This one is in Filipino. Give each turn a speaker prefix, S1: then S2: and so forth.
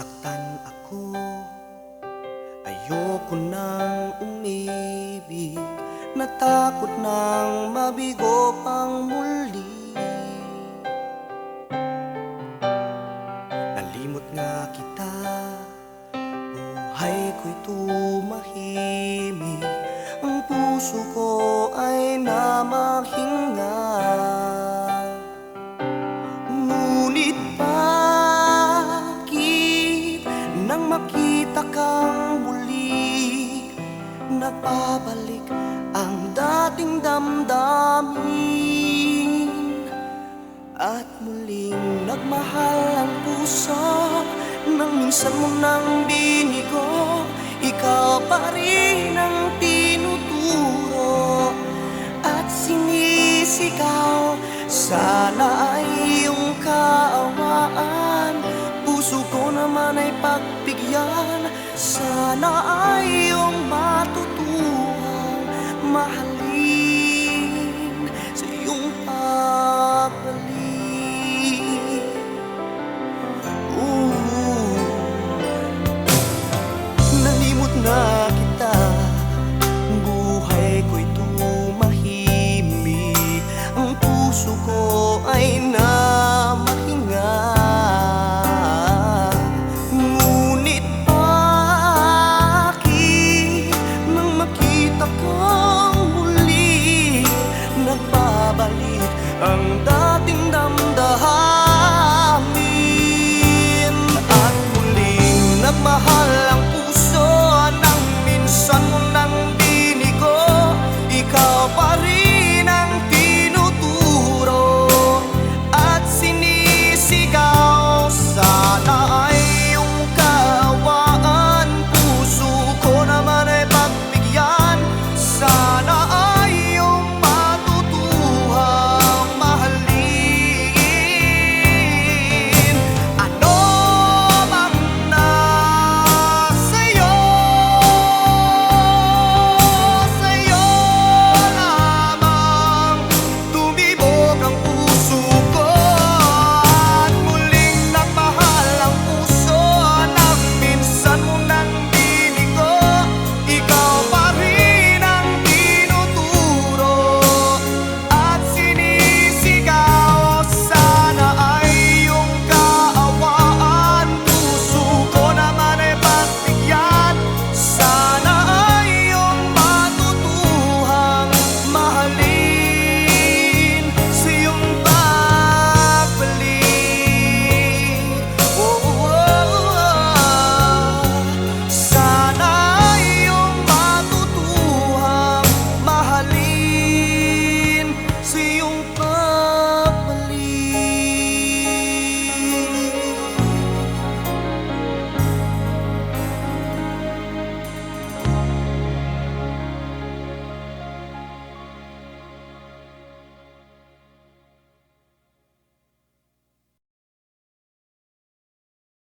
S1: Nasaktan ako, ayoko nang umibig, natakot nang mabigo pang muli. Nalimot nga kita, buhay ko'y tumahimik, ang puso ko ay namahinga. Ngunit bakit nang makita kang muli, nagbabalik ang dating damdamin, at muling nagmahal ang puso nang minsan mo nang binigo. Ikaw pa rin ang tinuturo at sinisigaw. Sana ay iyong kaawaan, puso ko naman ay pagbigyan. Sana ay iyong matutuhan, mahal